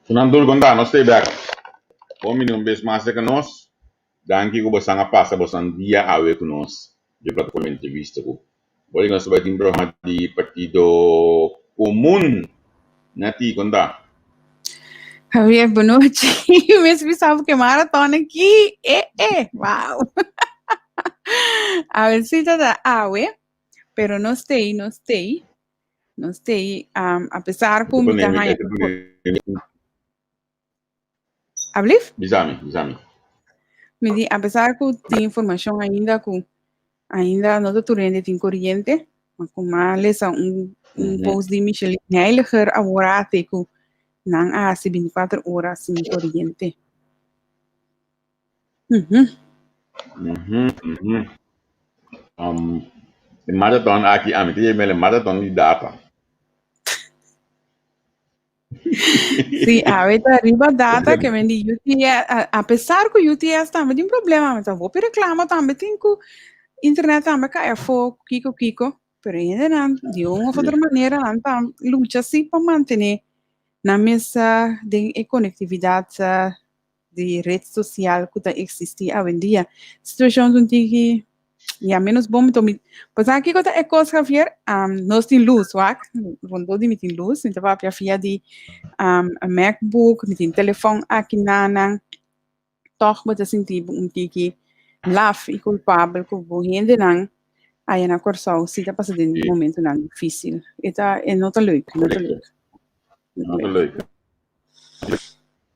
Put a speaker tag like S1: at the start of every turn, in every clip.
S1: Sunandul gonda no stay back. O minimum base master que nós, danke ko basanga passa basan dia awe com nós. De plataforma entrevista ko. Boleh nós vai timbro di partido comum nati gonda.
S2: Javier, boa noite. Mesmo pensava que maratona aqui. Uau. A visita da AWE, pero não stay. Apesar que me dá aí. Ablif?
S1: Bizami.
S2: Me di, apesar que tem informação ainda não estou turende tem corrente, mas como lesa post de Michelle Heiliger agora até que não há 24 horas sem corrente.
S1: Marathon aqui, amigo, ele marathon de data.
S2: Sim, ahorita arriba data que me di UTS, apesar que o UTS também tem problema, mas eu vou reclamar também tem que internet também cai fogo, kiko, pero ainda não, de uma ou outra maneira, não tá luta assim para manter na mesa de conectividade de rede social que está existir hoje em dia. Situação de que menos bom então pois aqui que é coisa Javier, nós tem luz, wak, rondou de tem luz, então vai para via de MacBook, tem telefone aqui na toch moet sentir que laf e culpável que vou ainda não aí na corção se está passando um momento não difícil. Eta é nota leuk.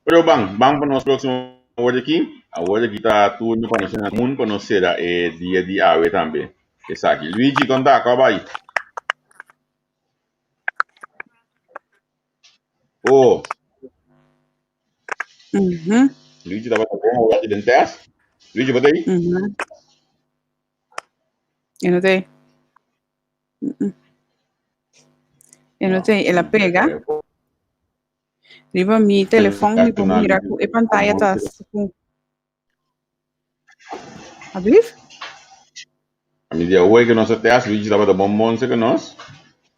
S1: Pero bang para nós próximo hoje aqui. Agora que está tudo para nós mundo para nós será dia de awe também. Essa aqui. Luigi conta, acaba aí. Oh. Luigi estava bom hoje de teste. Luigi, bota aí.
S2: Eu notei. Ela pega. Riba mi telefone, mi mira com a pantalla tá com. Ablif?
S1: A medida hoje que nós teste, Luigi estava da bom que nós.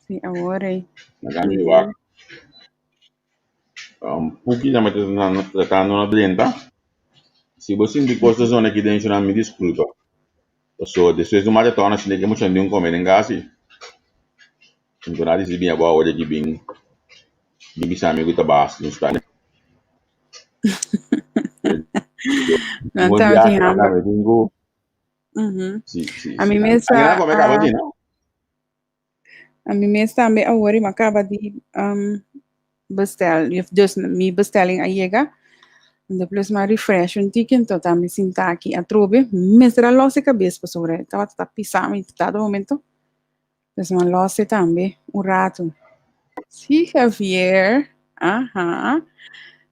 S2: Sim, agora aí.
S1: Puki já me tratando na blenda. Se você não gosta da zona aqui dentro, não me desculpa. So, depois do maratona, se liga muito de comer em gás. Então, nada se vinha boa hoje aqui bem. Bisa amigo tá baixo no estado.
S2: Não tá
S1: aqui.
S2: A mim mesmo. A mim mesmo também agora acaba de bestel. Dus mi bestelling a chega. Depois mais refresh ticket, então tá me sentar aqui a trobe. Mestra losse cabeça para sobre. Tava pisando em dado momento. Mas uma losse também rato. Sim, Javier.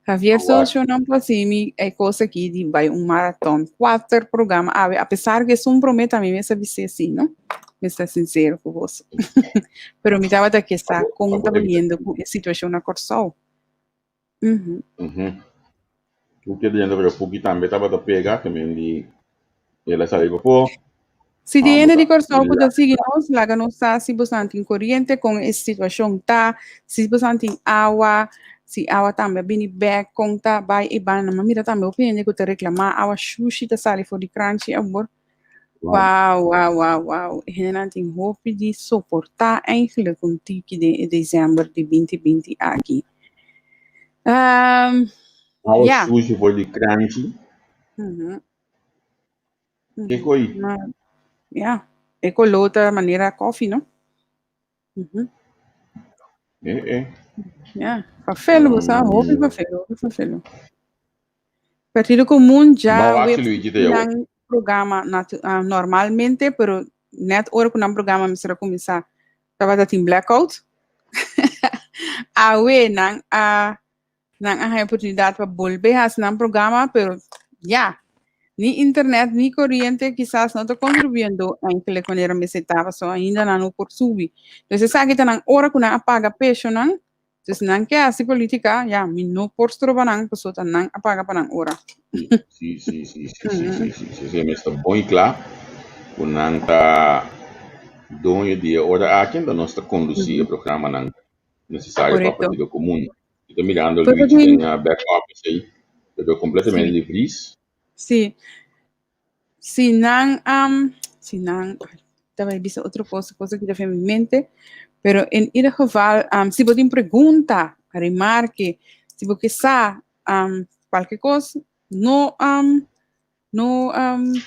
S2: Javier solucionou para si é coisa aqui de vai maratona, 4 programas. Apesar que isso promete a mim mesmo ser assim, não? Me está sincero com você. Pero me dava daqui está contaminando com a situação na Corsol.
S1: O que dentro do Puki também estava a pegar também de ela sabe que
S2: se dentro de Corsol pode seguir nós lá que nós está se você tem corrente com essa situação tá, se você tem água, se água também bem back conta vai e vai na mira também opinião que te reclamar água sushi tá sali for de crunchy amor. Uau. Renan tem hope de suportar eigenlijk um tique de dezembro de 2020 aqui.
S1: Sushi for de crunchy. Que coi?
S2: É com outra maneira coffee, não? Fafelo, você hope fafelo. Partido comum já não programa normalmente, pero net hora que não programa me será começar estava tem blackout. Não há oportunidade para volver a não programa, pero ni internet ni corriente quizás não está contribuindo a que a me estava só ainda não por subir. Então você sabe que na hora que não apaga peixe não, então não quer assim política, não por trobar não, pessoa não apaga para não hora.
S1: Sim, mas está bom e claro, o não está dono de hora aqui ainda não está conduzir o programa não necessário para o partido comum. Estou mirando o
S2: Pues
S1: Luigi
S2: assim,
S1: tem a back office aí. Eu estou completamente
S2: sim,
S1: livre.
S2: sim. Se não, estava vista outra coisa que já foi em mente, pero em ieder geval, se você tem pergunta, remarque, se você sabe qualquer coisa, não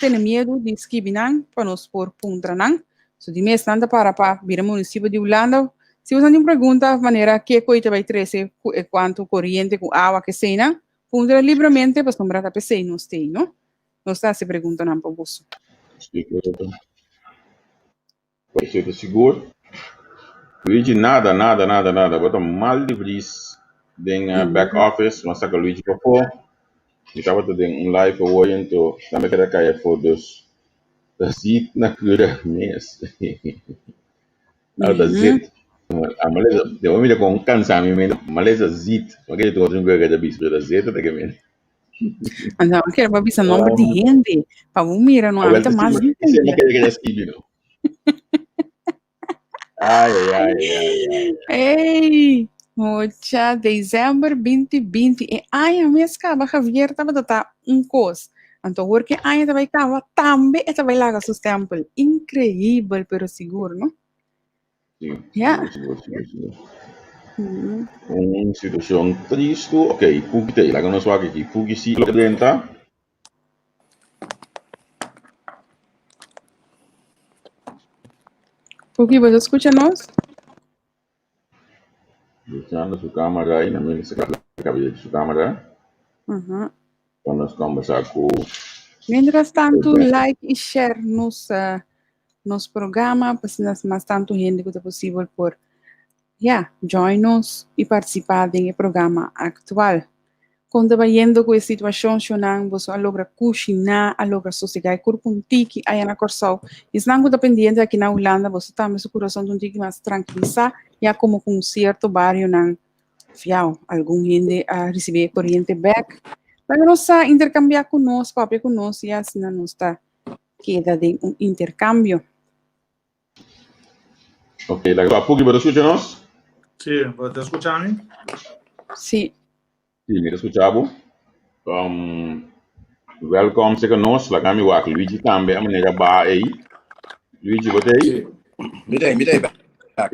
S2: tenha medo de escrever para nós por punta não. So de mês nada para vir ao município de Holanda. Se você tem pergunta, maneira que coisa vai trazer, quanto corrente com água que seja, punta livremente para sombrar a PC não tem, não? Não está se perguntando para você.
S1: Vai ser seguro. Luigi, nada. Bota mal livre tem a back office, mas saca Luigi para fora. E estava tudo em live hoje, então também quero cair fotos da zit na cura mês. Da zit. A maleza, de homem com cansa me maleza zit. Mas que tu outro lugar da bispo da zit da que me.
S2: Então, eu quero ver o número de gente. Para o mira, não há
S1: Agora
S2: mais
S1: se
S2: gente.
S1: você não quer que já escreve, não. Ai.
S2: Ei! Mocha, dezembro 2020. E ai, a minha escava, Javier, estava a dar coisa. Então, porque ai, estava aí, também estava lá com seus tempos. Incrível, pero seguro, não?
S1: Sim,
S2: Yeah.
S1: seguro. Uma situação triste. Ok, Pugi tem, lá que nós vamos aqui. Pugi sim, lo dentro.
S2: Porque você escuta nós?
S1: Deixando sua câmera aí, na minha cabeceira de sua câmera. Quando nós conversar com
S2: Mientras tanto,
S1: o
S2: like e share nos programa, para mais tanto gente que é possível por join nos e participar do programa atual. Quando vai indo com a situação, você logra cozinhar, logra sossegar, corpo um tique, aí na corção. E se não está pendente aqui na Holanda, você também seu coração um tique mais tranquilizar, já como com um certo barrio, não, fiel, algum gente a receber corrente back, para nós intercambiar conosco, papo conosco, e assim não está queda de intercambio.
S1: Ok, la Pugi, ¿me escuchas?
S3: Sí, ¿te escuchas?
S2: Sí.
S1: Sí, me escuchamos. Welcome se conosco, la kami wak Luigi tambe, ama nega ba aí. Luigi, bote aí?
S4: Sì, mi dai back.
S1: La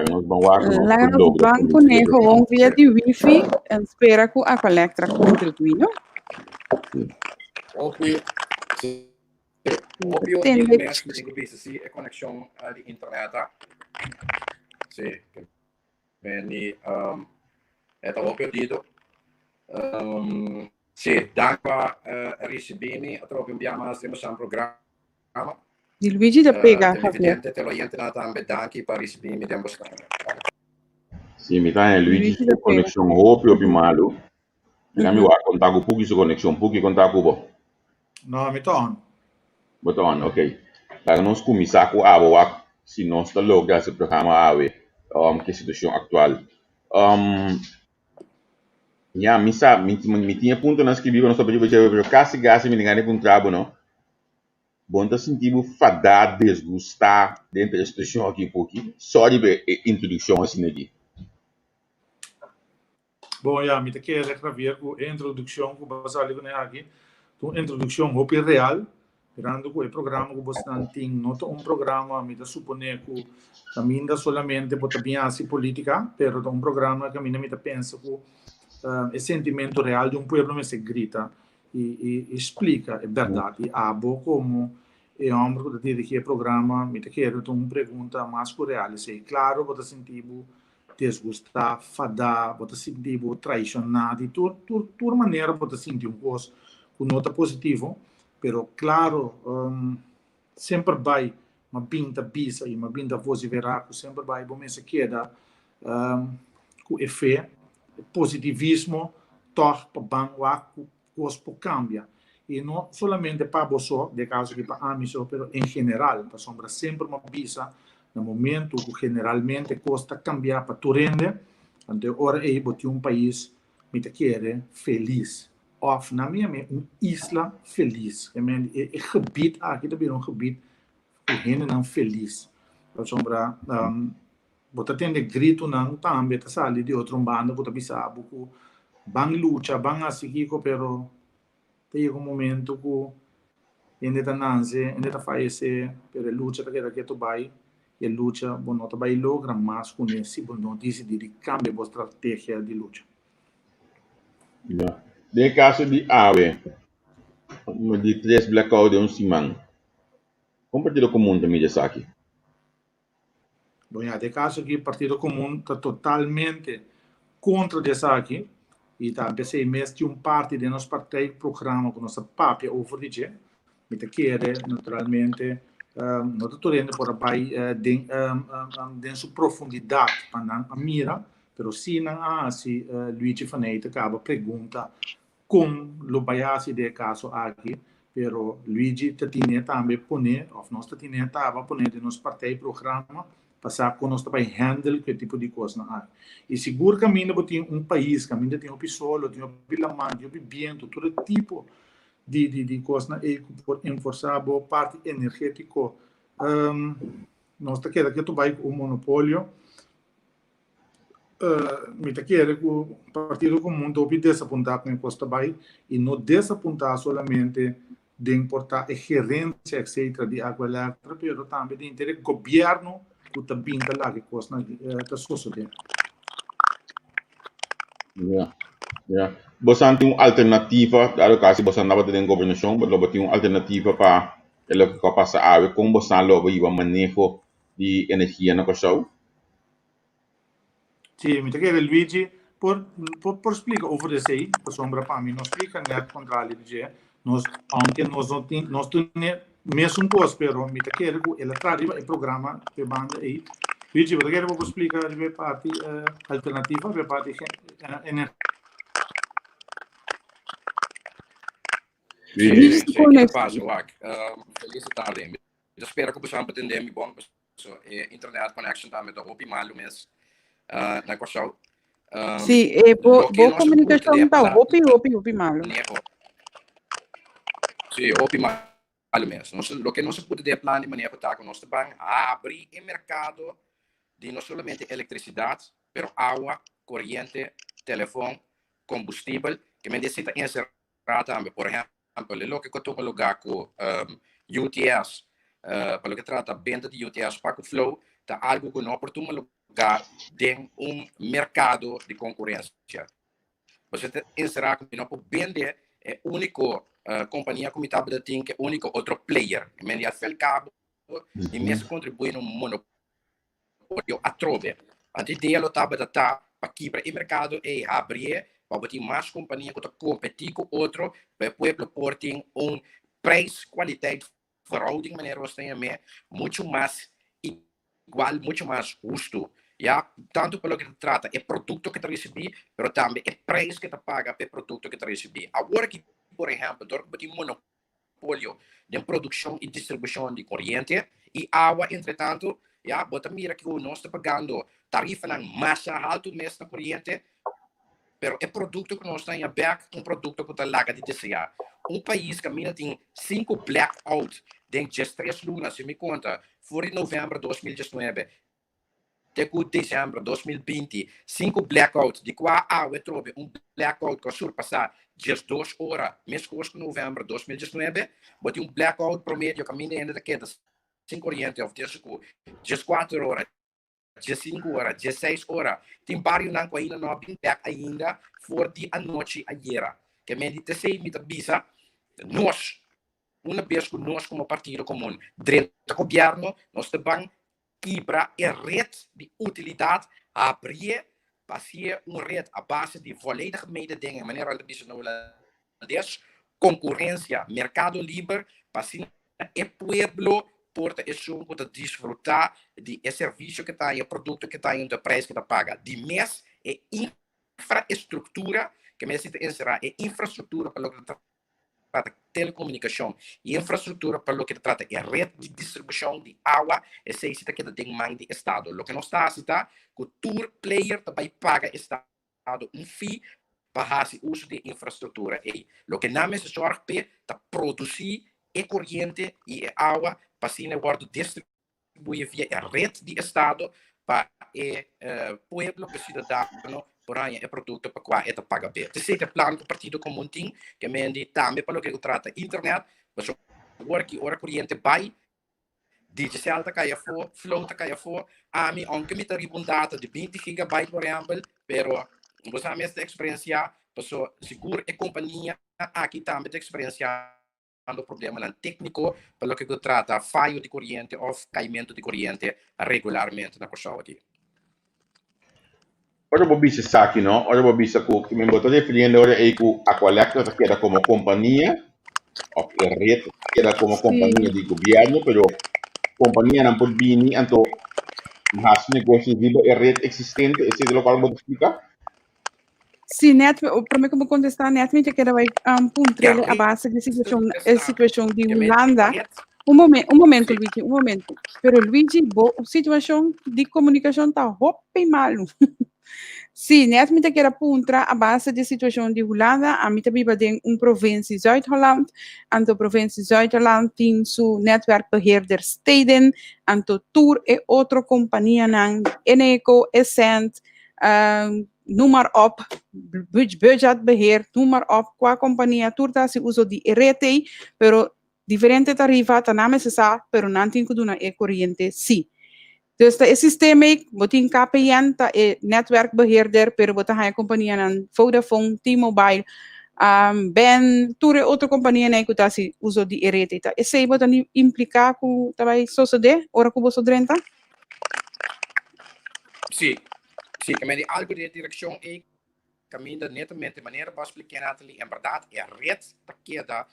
S1: nós vamos wak no
S2: Lá no banco, né, vão via de wifi, espera que a collecta contribui, não?
S4: Ovvio di mensen die geweest zijn, een connectie di internet. Sì, quindi è ovvio dito. Sì, d'acqua ricevini, troppo abbiamo un programma.
S2: Di Luigi da pega,
S4: Te lo entra também daqui para receber me demos.
S1: Sim, me tá Luigi
S2: Luigi da
S1: su conexão hopi opi malu. Kami wak contar com Pugi su conexão, Pugi contar com bo.
S3: No, mi ton.
S1: Boton, ok. Para nós começar com a wak, se nós está logo esse programa ave, que situação atual. Me tinha ponto na escrever, não sabia que quase me engane com trabo, não? Bom, tá sentindo fadar, desgustar dentro da situação aqui um pouquinho. Só de introdução assim aqui.
S3: Bom, me te quero ver com a introdução que você ali aqui. Uma introdução muito real. Mirando que o programa que você não tem, não é programa, me te supone que também não solamente pode pensar política, mas é programa que me te pensa que o sentimento real de povo me se grita e explica a verdade. E abo como é homem que dirige o programa, me te quero uma pergunta mais real. Se claro, pode sentir desgustar, fadar, pode sentir traicionado, e toda maneira pode sentir coisa com nota positiva. Pero claro, sempre vai uma pinta bisa e uma pinta voz veraco, sempre vai bom se queda com efeito positivismo torpa banco cospo cambia e não somente para você de caso que para amigo, pero em geral para sombra sempre uma bisa no momento que generalmente custa cambiar para tu rende, ante ora é botar país me te quer feliz. Of na minha isla feliz. É gebied, aqui também gebied, que gente não feliz. Para sombra, bota tende grito não também tá sali de outro banda bota bisa buku bang lucha bang asikiko pero tem um momento que ainda tá nanse ainda tá falece pero lucha tá que tu vai e lucha bom não tá vai logra mas com esse bom não decide de cambia a estratégia de lucha.
S1: Yeah. De caso de AWE, de 3 blackout de Simão. Como Partido Comum também já aqui.
S3: Bom, de caso que o Partido Comum está totalmente contra essa aqui e tá pensei mesmo de parte de nosso partido programa com nossa própria over de me te quer naturalmente não estou indo por aí de sua profundidade para a mira, pero sim se Luigi Faneita acaba pergunta com o base de caso aqui, pero Luigi tinha também poner, ou nós tinha estava poner de nosso partido programa passar com nós também handle que tipo de coisa não há. E seguro que ainda tem país, que ainda tem pessoa, tem bilamã, tem vento, todo tipo de coisa e por enforçar boa parte energético. Nós tá querendo que tu vai com monopólio. Me tá querendo que o Partido Comum deve desapontar com a costa vai e não desapontar somente de importar a gerência, etc., de água elétrica, mas também de interesse governo que também está lá que coisa está sucedendo.
S1: Yeah. Você tem uma alternativa, claro que se você não vai ter governação, mas você tem uma alternativa para o que passa a água, como você não vai o manejo de energia na costa?
S3: Sim, me quer Luigi por explicar over de sei, por sombra para mim, não explica net contra ele de nós, aunque nós não tem nós tem mesmo coisa, pero me quer que ele traz o programa que banda aí. Luigi, me quer vou explicar a parte alternativa, a parte energia.
S4: Sim, que passa, Wak. Feliz tarde. Eu espero que você entender me bom, internet connection também da OPI malo mesmo. Na questão.
S2: Sim, boa comunicação tá OPI malo.
S4: Sim, OPI malo mesmo. O que não se pode ter plano de maneira que com nós também abrir o mercado de não somente eletricidade, mas água, corrente, telefone, combustível, que me necessita encerrar também, por exemplo, lo que eu estou lugar com UTS, para o que trata venda de UTS para o flow, está algo que não oportuno lugar de mercado de concorrência. Você encerrar que não pode vender é único companhia como estava de que é único outro player, que me faz cabo e mesmo contribui no monopólio a trove. A ideia lo estava de estar para quebrar o mercado e abrir para ter mais companhia que competir com outro, para poder ter preço-qualidade verhouding, maneira você tem muito mais igual, muito mais justo. Tanto pelo que trata é produto que recebi, mas também é preço que paga pelo produto que recebi. Agora que, por exemplo, tem monopólio de produção e distribuição de corrente e água, entretanto, bota mira que nós estamos pagando tarifa na massa alta mesmo na corrente, pero é produto que nós temos aberto, produto que está lá de desejar. País que ainda tem 5 blackout dentro de 3 lunas, se me conta, foi em novembro de 2019, até dezembro de 2020, 5 blackout, de qual água trouxe blackout que surpassar 2 horas, mesmo que novembro de 2019, botei blackout promédio que ainda queda 5 corrente, ou 4 horas, 5 horas, 16 horas. Tem vários não ainda não bem back ainda, for de a noite ayer. Que me disse sei me avisa nós uma vez que nós como Partido Comum, dentro do governo, nós também quebra a rede de utilidade, abrir para ser rede a base de volledige mededinging, maneira de business concorrência, mercado livre, para ser o pueblo porta é só para desfrutar de serviço que está aí, o produto que está aí, o preço que está paga. De mês é infraestrutura, que necessita encerrar, é infraestrutura para o que trata telecomunicação, e infraestrutura para o que trata é rede de distribuição de água, e se isso que tem mais de Estado. O que não está, que o tour player também paga Estado fee para fazer uso de infraestrutura. E o que não é sorte para produzir e corrente e água para se guarda distribuir via a rede de Estado para o pueblo, para o cidadão, por aí é produto para qual é a paga bem. Esse é o plano do partido comum que me diz também para o que trata internet, mas agora que hora corrente vai, digital tá caia for, flow tá caia for, a mim onde me tá data de 20 GB por exemplo, pero você a minha experiência, pessoa seguro e companhia aqui também tem experiência do problema não técnico, pelo que trata fallo de corrente ou caimento de corrente regularmente na pessoa aqui.
S1: Ora bobisa sa aqui, não? Ora bobisa que me botou definindo ora é que a Colecta queda como companhia, ou a rede queda como companhia de governo, pero companhia não pode vir então mas negócio de rede existente, esse é o qual vou explicar.
S2: Sim, para mim como contestar netamente que era vai puntrele a base de situação de Holanda. Um momento, Luigi, um momento. Pero Luigi, a situação de comunicação tá hoppe malo. Sim, netamente que era puntra a base de situação de Holanda, a mim também tem província Zuid-Holland, anto província Zuid-Holland tem seu netwerkbeheerder steden, anto Tour e outra companhia nan Eneco, Essent, noem maar op, budgetbeheer, noem maar op, qua companhia turta se uso de RT, pero diferente tarifa, taname se sa, pero não tem que dar e corrente, sim. Dus de systeem, wat in KPN, ta e netwerkbeheerder, pero wat hij companhia nan Vodafone, T-Mobile, ben toere outra companhia na que uso de RT, ta. Esse wat dan implica que também só se de, ora que você drenta?
S4: Sim, sim, que me algo de direção e caminho netamente de maneira para explicar Nathalie, em verdade é a rede que da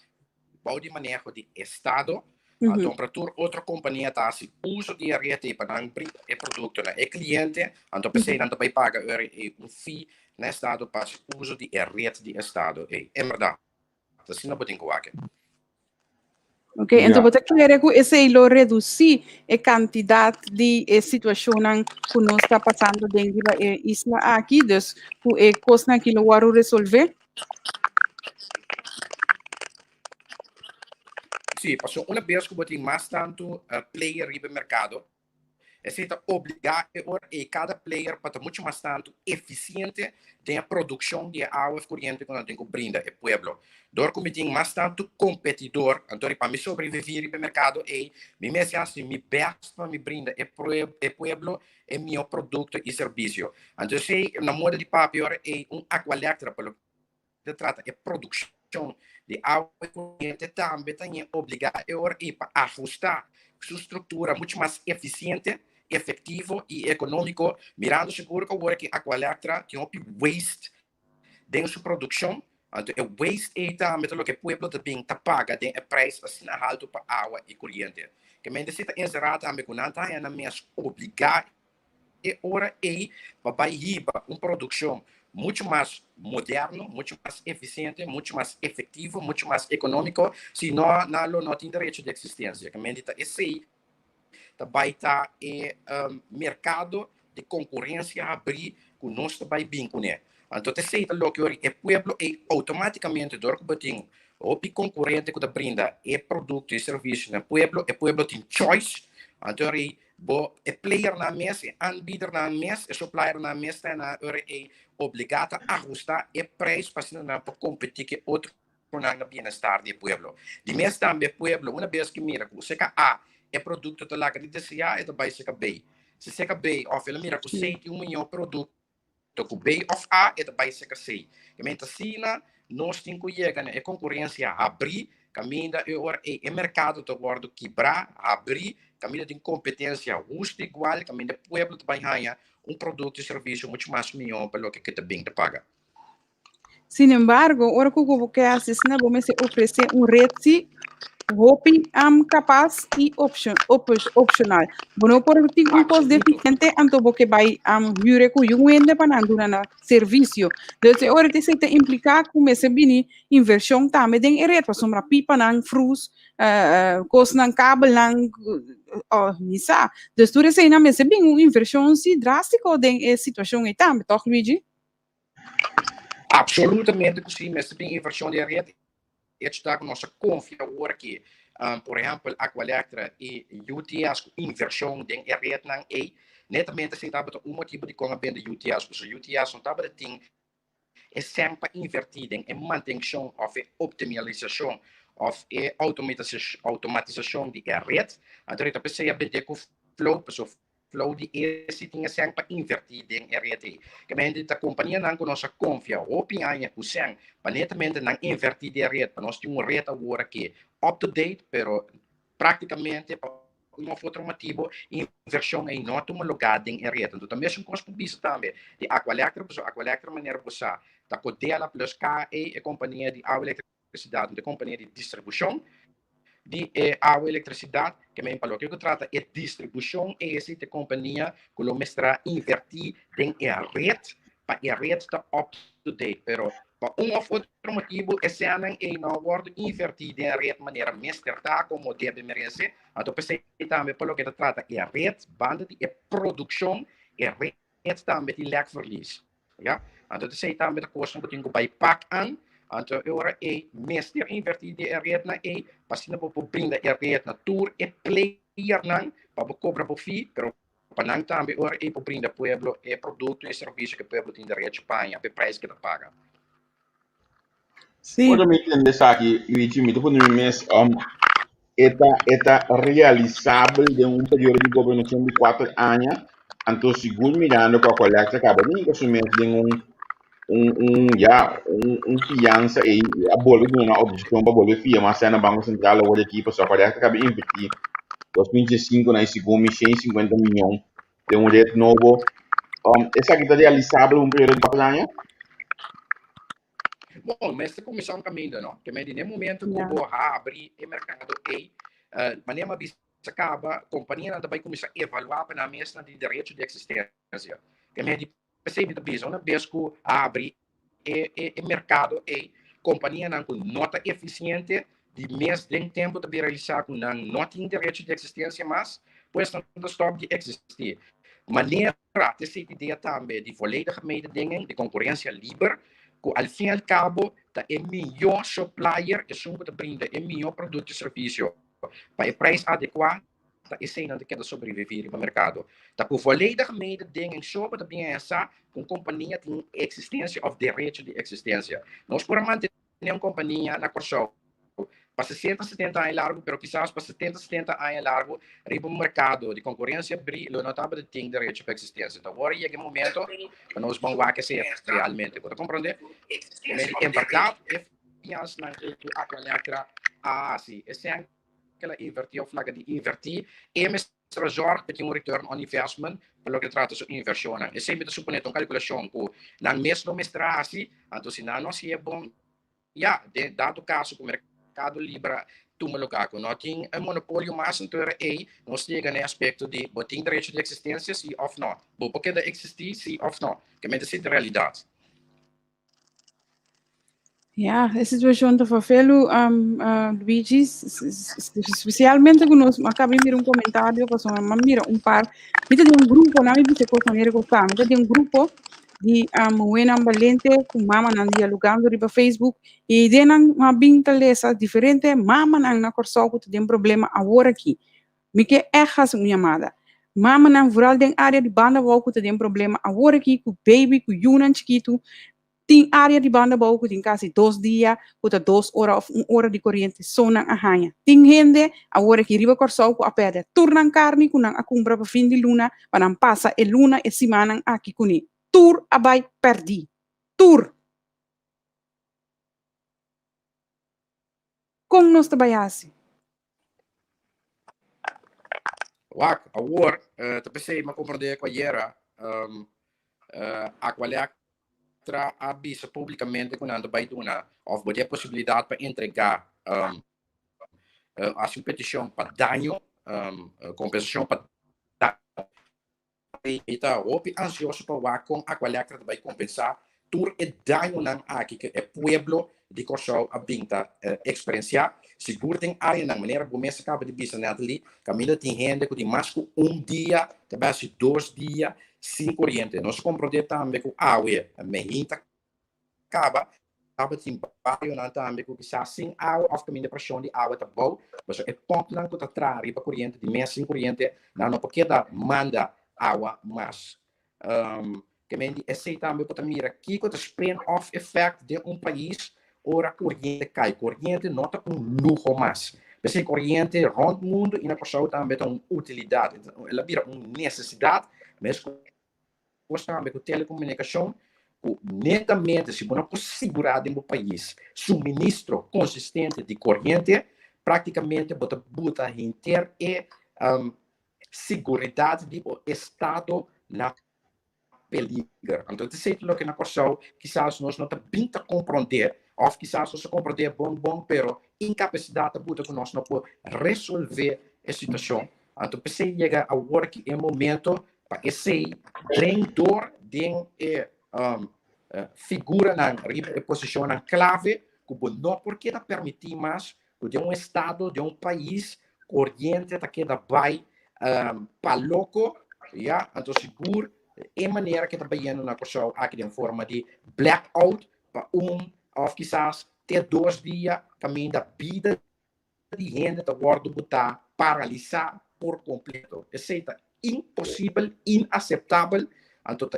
S4: bom de manejo de Estado. Então, para outra companhia está se uso de rede para abrir o produto na cliente, então você não vai pagar fee no Estado para o uso de rede de Estado. É verdade. Assim não pode encontrar.
S2: Ok, então você quer que esse lo reduzir a quantidade de situações que nós está passando dentro da isla aqui, dus que coisa que lo varo resolver?
S4: Sim, passou uma vez que eu tenho mais tanto player no mercado, é certo obrigar cada player para ter muito mais tanto eficiente na produção de água corrente que nós temos que brindar ao pueblo. Dor como tem mais tanto competidor, então para me sobreviver no mercado e me mesmo assim me best para me brindar ao pueblo é meu produto e serviço. Então se na moda de papel é aqualectra pelo que trata é produção de água corrente também tem obrigar para ajustar sua estrutura muito mais eficiente, efetivo e econômico, mirando seguro que a Aqualectra tem um waste dentro sua produção, então o waste é também o que o pueblo também paga, tem preço assim alto para água e corrente. Que me necessita encerrar também com nada é na minha obrigar e ora é para riba uma produção muito mais moderno, muito mais eficiente, muito mais efetivo, muito mais econômico, se não tem direito de existência. Que medita esse também está mercado de concorrência abrir com nós também bem com ele. Então, se o que o pueblo é automaticamente dor que tem o concorrente que brinda é produto e serviço no pueblo, o pueblo tem choice, então o player na mesa, aanbieder na mesa, o supplier na mesa é obrigado a ajustar o preço para competir com outro no bem-estar do pueblo. De mesmo também o pueblo, uma vez que mira, se A é produto da laga de DCA, é da vai ser B. Se você B, ou ele mira, que sei que milhão produto, que B of A, é da vai ser C. E mentre assim, nós temos que chegar a concorrência a abrir, caminho e mercado do bordo quebrar, abrir, caminho de competência justa igual, caminho do pueblo também ganha produto e serviço muito mais melhor pelo que também te paga.
S2: Sin embargo, ora que o que hace é vamos oferecer rede hopi capaz e opcional. Bueno, por ter costo deficiente, então porque vai jure que eu vende para não serviço. Então, ora te se te implicar como esse bini inversão também tem rede para sombra pipa nan frus, costo nan cabo nan misa. Então, tu rece na mesa bem uma inversão se drástica tem situação e também, toh Luigi?
S4: Absolutamente sim, mas tem inversão de rede. Está com nossa confiança agora que, por exemplo, a Aqualectra e UTS inversão em rede não é netamente se estava um motivo de com a venda UTS, porque o UTS não estava de é sempre invertido em manutenção ou optimalização ou automatização de rede. Então, eu pensei a vender com flow de esse tinha sempre invertido em rede. Que a companhia não conosco confia, opinião, o sem, para netamente não invertir a rede, para nós ter uma rede agora que up-to-date, pero praticamente um outro motivo, inversão em nota homologada em rede. Então, também é um custo visto também. De Aqualectra maneira você da Codela plus KE, a companhia de água e eletricidade, da companhia de distribuição de água e eletricidade, que me falou que trata é distribuição, e essa é a companhia que lo mestra invertir em rede, para a rede estar up-to-date, pero para ou outro motivo, esse ano não wordt invertido em rede de maneira mesterta, como deve merecer. Então, pensei também, pelo que trata é rede, banda de produção, e rede também de lekverlies. Ja? Então, sei também da coisa que eu vai pak aan. Então, eu é meester invertido em rede na para se não vou brindar a rede na tour e player não, para cobrar por fee, pero para não também eu é para brindar pueblo e produto e serviço que o pueblo tem direito a pagar, para preço que paga.
S2: Sim.
S1: Quando me entende aqui, Luigi, me tô no mês, é realizável de um período de governação de 4 anos, então segundo mirando com a coleta acaba de assumir fiança e a bola de uma objeção para bola fia, mas é na Banco Central ou aqui para sua coleta acaba de investir 2025 na segundo 150 milhões de um rede novo. Essa aqui está realizável um período de 4 anos?
S4: Bom, mas essa comissão caminha, não? Que no momento que vou abrir o mercado mas nem vista acaba, a companhia não vai começar a evaluar para a mesa de direito de existência. Que me percebe da visão, na vez que abre o mercado e companhia não com nota eficiente de mês de tempo de realizar com não tem direito de existência, mas pois não stop de existir. Maneira de se ideia também de volledig mededinging, de concorrência livre, que al fim e al cabo é melhor supplier que são que brinda é melhor produto e serviço para o preço adequado e sem não quer sobreviver no mercado. Tá com volledig mededinging sobre a bem-estar com companhia tem existência ou direito de existência. Nós podemos manter uma companhia na corção para 60, 70 anos largo, pero quizás para 70, 70 anos largo, riba um mercado de concorrência brilho, não estava de ter direito de existência. Então, agora chega um momento que nós vamos ver que se realmente. Você compreende? Em verdade, é fiança na Aqualectra, sim, esse é aquela invertir, ou flaga de invertir, e mesmo zorg dat je een return on investment, pelo que trata de inversão. E sempre supõe uma calculação que na mesma mestragem, então se não se é bom, dado caso que o mercado livre toma lugar, que não tem um monopólio mais então nós chega no aspecto de tem direito de existência, sim ou não. Bom, porque de existir, sim ou não. Que é a realidade.
S2: Ja, a situação está fazendo, Luigi, especialmente quando nós acabamos de ver comentário, que são, mira, par, tem grupo, não é que coisa maneira que está, tem grupo de buena valente, com mama não dialogando riba Facebook, e de uma bintalesa diferente, mama não na corso que tem problema agora aqui, me que é uma chamada. Mama não vooral den área de banda que tem problema agora aqui, com baby, com Yunan chiquito, tem área de banda bom que tem quase 2 dias, ou 2 horas ou 1 hora de corrente, só não arranha. Tem gente, agora que riba corso, que apede, turnan carne, que não a compra para fim de luna, para não passa a luna e semana aqui com ele. Tur abai perdi. Tur. Como nós trabalhamos?
S4: Wak, agora, pensei, mas compreender com a Yera, avisa publicamente quando vai dar ou vai ter possibilidade para entregar a sua petição para dano, compensação para dano. Então, o ansioso para com a Aqualectra vai compensar tudo o dano não aqui que é pueblo de Corsol a binta experienciar. Seguro tem área na maneira como essa acaba de bisa ali, Camila tem gente que tem mais que 1 dia, talvez 2 dias, sem corrente. Nós compreendemos também que a água, a meinta acaba tem vários também que está sem água, ou caminho de pressão de água está bom, mas é ponto não que está atrás, para corrente, de mês sem corrente, não porque da manda água mais. Que me esse também pode mirar aqui com o spin-off effect de país, ora corrente cai, corrente nota luxo mais. Mas corrente rond o mundo e na pessoa também tem uma utilidade, ela vira uma necessidade, mas também com telecomunicação, netamente, se você não segurar no país suministro consistente de corrente, praticamente você bota inteiro e segurança do Estado na peligro. Então, isso é o que na pessoa, quizás nós não bem compreender, ou quizás nós compreender bom, pero incapacidade de que nós não podemos resolver a situação. Então, você chega a hora que é momento para esse treinador de figura na posição na clave, que não porque não permitir mais que de estado, de país, corrente, que vai para louco, ja, então seguro, é maneira que está vendo na pessoa aqui em forma de blackout, para ou quizás até 2 dias, caminho da vida de gente, da guarda botar paralisar por completo. Isso é impossível, inaceitável, então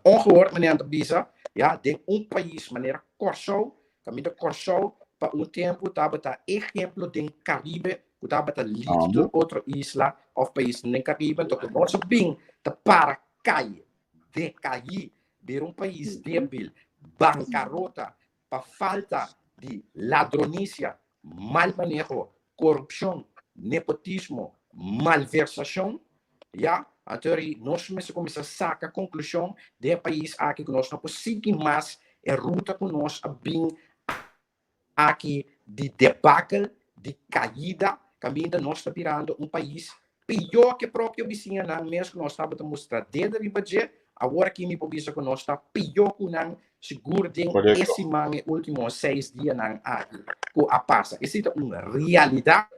S4: ongehoord, meneer de Bisa, ja, de país, maneira Corsou, caminho da Corsou, para tempo, estava exemplo de Caribe, que estava livre outra isla, ou país no Caribe, então, nós bem, para cair, decair, de país débil, bancarrota, para falta de ladronícia, mal manejo, corrupção, nepotismo, malversação, ja, então, nós começamos a sacar a conclusão do país aqui que nós não conseguimos mais a ruta que nós abrimos aqui de debacle, de caída, caminho nós está virando país pior que o próprio vizinho, mesmo que nós estamos mostrando desde a Ribadia, agora que me provisa que nós está pior que nós seguro de esse mangue últimos 6 dias aqui, que a passa. Essa é uma realidade,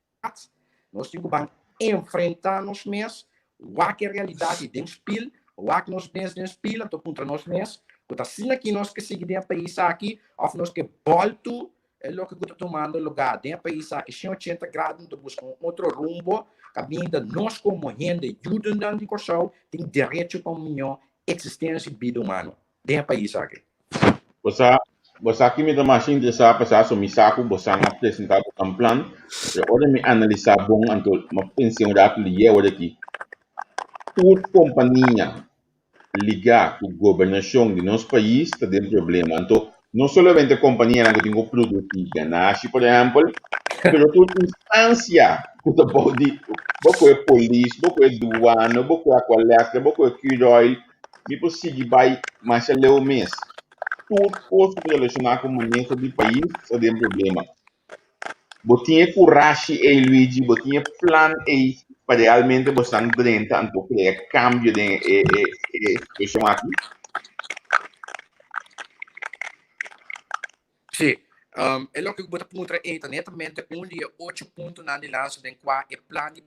S4: nós temos que enfrentar nós mesmos, o que é realidade de espil, o que nós mesmos de espil, então contra nós mesmos, que assim aqui nós que seguimos país aqui, ou nós que volto é o que está tomando lugar dentro do país aqui, 180 graus, então busca outro rumbo, caminho nós como gente, ajudando de corção, tem direito a uma existência de vida humana dentro do país aqui.
S1: Você aqui me dá mais interessado para so me saco você apresentar um plano, olha me analisar bom, então uma pensão da que é olha aqui, toda companhia ligar com a governação de nosso país está dentro do problema, então não somente a companhia que tem o produto que nasce, por exemplo, mas toda instância que pode, pouco é polícia, pouco é duana, pouco é a coleta, pouco é crude oil, me possível vai mais além do mês. Tudo coisa que relacionar com o manejo do país está dentro do problema. Botinha coragem e Luigi, botinha plano e para realmente você entrar então criar cambio de situação aqui.
S4: Sim, é o que eu vou mostrar netamente dia 8 pontos na lança de qual é plano de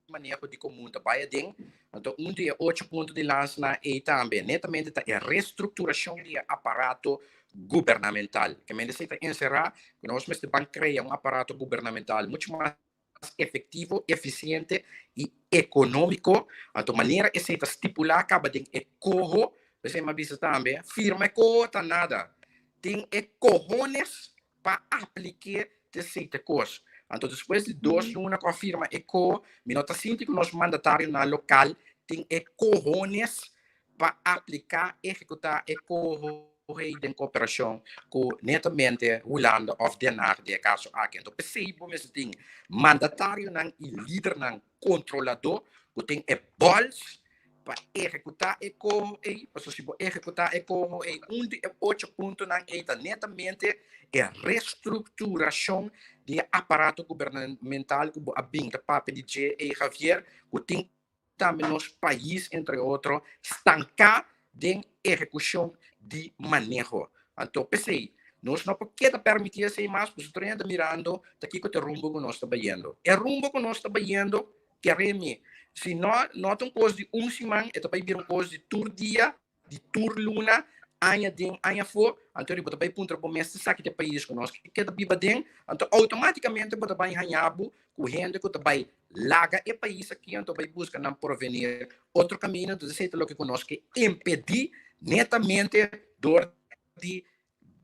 S4: manejo de comum da Bahia dentro. Então, dia 8 pontos de lança na também netamente a reestruturação do aparato governamental. Que me diz que encerrar que nós vamos criar aparato governamental muito mais efetivo, eficiente e econômico. Então, maneira essa estipular acaba de corro, você me avisa também, firma cota nada. Tem cojones para aplicar essa coisa. Então, depois de 2 lunas com a firma ECO, me nota sinto que nós mandatários na local tem cojones para aplicar, executar de cooperação com netamente Holanda ou Denar, de caso aqui. Então, percebo mesmo tem mandatário e líder controlador, que tem bols para executar executar de 8 pontos netamente a reestruturação do aparato governamental que a binta papo de J. E. Javier, que tem também nos países, entre outros, estancar de execução de manejo. Então, pensei, nós não podemos permitir isso mais, porque estou ainda mirando daqui que o rumbo que nós estamos indo. O rumbo que nós estamos indo, queremos, se não tem coisa de semana, é também uma coisa de tur dia, de tur luna, Anya ding, anya for, então ele vai punta para o mestre saque de país que nós que da biba ding, então automaticamente bota vai hanhabu, o gente que vai laga e país aqui, então vai buscar não provenir outro caminho, então sei lo que conosco que impedir netamente dor de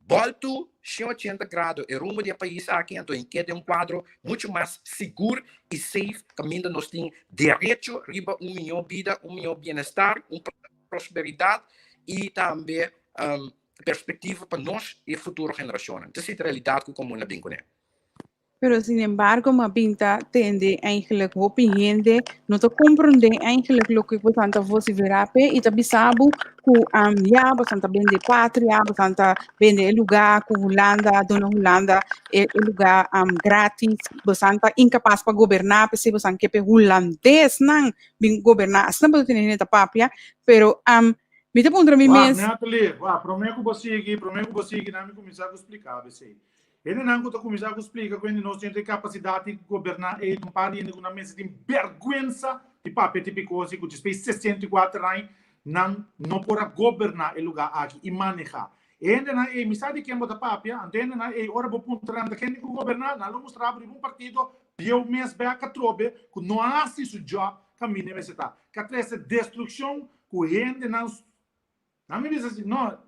S4: volto 180 graus e rumo do país aqui, então em que quadro muito mais seguro e safe, caminho nós temos direito, riba 1 milhão de vida, 1 milhão de bem-estar, prosperidade e também perspectiva para nós e futuras gerações. Essa é a realidade que o comum tem com ele.
S2: Pero sin embargo, uma pinta tende eigenlijk hoop gente não te compreende eigenlijk lo que portanto você verá pe e tabi sabu ku ja bastante bende pátria bastante bende lugar ku Holanda dona Holanda e lugar gratis bastante incapaz para governar pe se bastante que holandês não bin governar assim não tem neta papia pero me te pondra mi mes
S3: Natalie, prometo você aqui não me começar a explicar você. Ele não está começando a explicar quando nós temos capacidade de governar e um par de uma mesa de vergonha de papel típico assim que fez 64 anos não pode governar o lugar aqui e manejar. Ele não é missade que bota papel, entende não é hora para pontuar quem governar, não mostrar abrir partido, eu mesmo bem a trobe que não há isso job caminho vai ser tá. Que essa destruição que gente não me diz assim, não,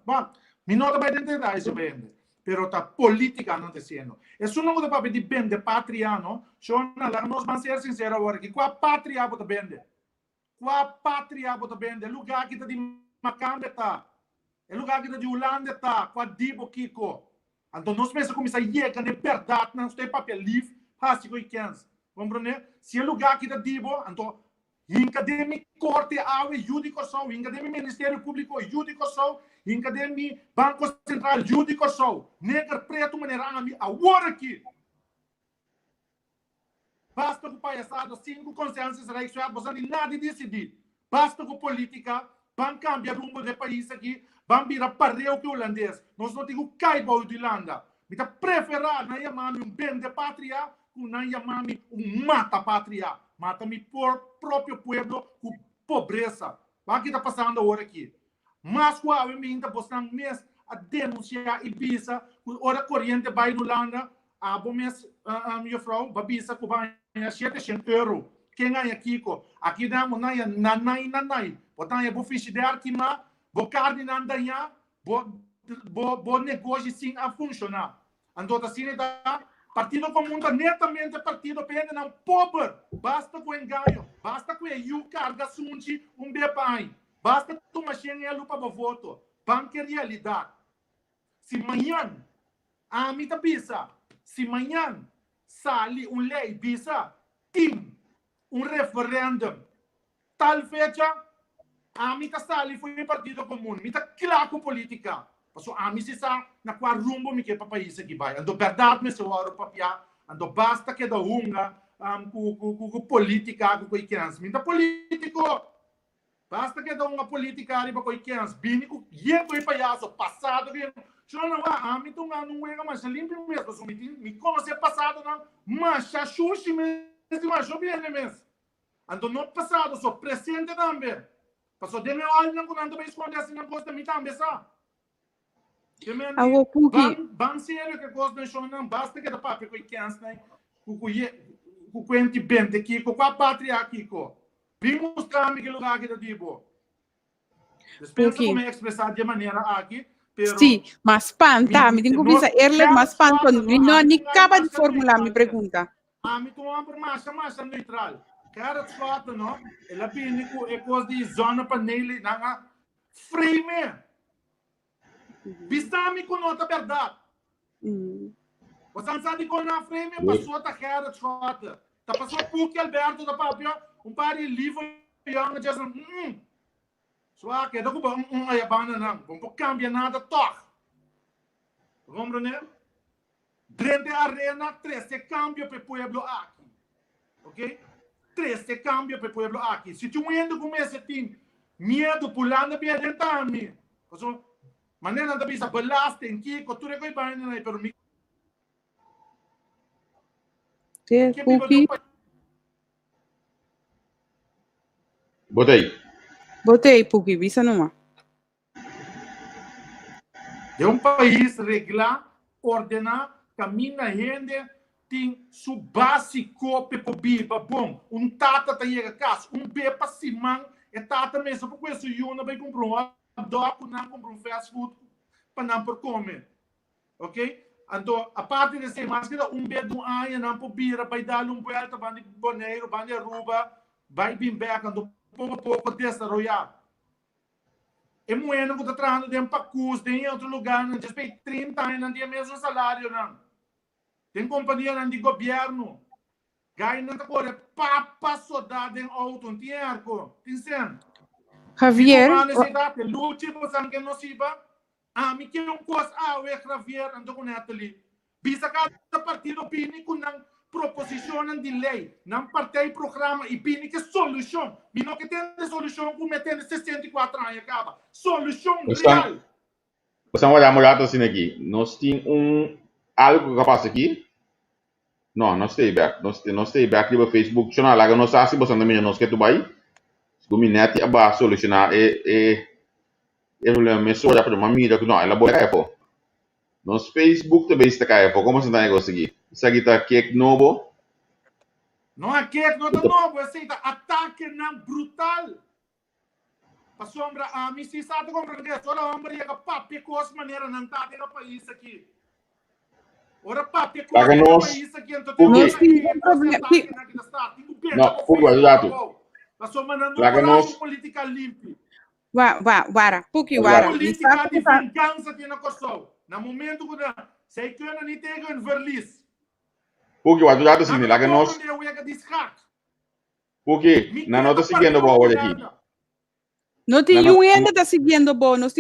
S3: me nota vai tentar isso bem. Pero ta política não está sendo. Isso não é para de bem de pátria, não? Nós vamos ser sinceros agora que qual pátria bota bem? Qual pátria bota bem? Lugar que está de Macambe tá, é lugar que está de Holanda tá, qual dibo Kiko. Então nós pensamos começar a chegar de verdade, não tem papel livre, básico e quens. Compreende? Se é lugar que está dibo, então Incademi Corte Aue Judicação, Incademi Ministério Público Judicação, Incademi Banco Central Judicação, negra preto maneira agora aqui. Basta com o palhaçado, 5 consciências raciais, você não nada decidir. Basta com política, vão cambiar rumo do país aqui, vão virar parreu que o holandês. Nós não temos caiba de Holanda. Me preferar, não chamar bem de pátria, não chamar mata pátria. Mata mi próprio povo com pobreza. O que está passando agora aqui? Mas o AWM está postando mês a denunciar Ibiza, hora corrente vai no Holanda, a bom mês, minha frau, babisa que vai a 700 euros. Quem ganha aqui? Aqui damos nanai. Portanto, eu vou fichar de arquima, vou carne nandanha, vou negócio sim a funcionar. Então, assim, está. Partido Comum netamente partido pende não pobre. Basta com enganho, basta com o carga sunti bepai. Basta tu machine e lupa para voto. Banque realidade. Se amanhã a mita bisa, se amanhã sali lei bisa, tem referendum. Tal fecha a mita sali foi Partido Comum, mita claro política. So ami sa na kwa rumbo mi ke país aqui vai. Ando verdade me se oro papia, ando basta que da unga ku política ku ikens. Minta político. Basta que da unga política ali para ikens. Bini ku yego e palhaço passado que não ami tu não uega mas limpo mesmo, so me conhece passado não, mas a xuxi mesmo mas eu bem mesmo. Ando no passado so presente também. Passou de meu olho não quando vai esconder assim não gosta me também sa. Ban sério que coisa não não basta que da papel que quer né com quente bente aqui com a pátria aqui com vimos mostrar que lugar que da dibo pensa como expressar de maneira aqui pero
S2: sim mas panta me tenho que pensar mas panta não nem acaba de formular minha pergunta
S3: me tô por massa neutral cara fato não ela pinico é coisa de zona panele na frame Vista-me com outra verdade. Você não sabe quando na frente passou a cara de chota. Tá passou PUC Alberto da papel, par de livro e anga já só que daqui a banda não, vamos cambiar nada toque. Vamos né? Dentro da arena 13 cambio para o povo aqui. OK? 13 cambio para o povo aqui. Se tu ainda começa a ter medo pulando bem dentro da mim. Maneira da bisa belaste em que cultura que vai na pero mi
S1: Botei
S2: Puki, bisa numa.
S3: De país reglar, ordenar, camina gente, tem su básico para biba bom. Tata tá chega casa, bepa simang, tata mesmo porque isso Yuna vai comprar dopo não comprar fast food para não por comer. Ok? Então, a parte desse mais que bed do aia não por bira, vai dar volta, vai de boneiro, vai de aruba, vai bem back, então pouco a pouco desarrollar. É muito que está trabalhando em Pacus, em outro lugar, não tem 30 anos, não tem mesmo salário, não. Tem companhia não de governo. Gai não agora papa soldado em auto, não tem arco. Tem sen.
S2: Javier,
S3: Lute por sangue não se va. Me que coisa o Javier ando com Natalie. Bisa cada partido pini com proposição de lei, não partei programa e pini que solução. E não que tem solução com metendo 64 anos acaba. Solução real.
S1: Você vai olhar assim aqui. Nós temos algo que passa aqui. Não, nós stay back. Nós stay back no Facebook. Se não lá nós assim você também nós que tu vai. Dominante a solucionar problema só já para mamira que não, ela boa é pô. Nos Facebook também está caindo, como você está negócio aqui? Isso aqui está cake novo.
S3: Não é cake novo, é ataque não brutal. Para sombra, me se sabe compreender, só a homem ia papi cos maneira não tá no país aqui. Ora papi cos no país aqui, então tem problema.
S1: Não, por guardado.
S3: Para sombra não política limpa.
S2: Wara, Puki Wara.
S3: Política de vingança tem na Kosovo. No momento que sei que não tem um verliz.
S1: Puki, o adulto assim, lá que nós. Puki, não está seguindo boa aqui.
S2: Não tem ainda está seguindo boa, nós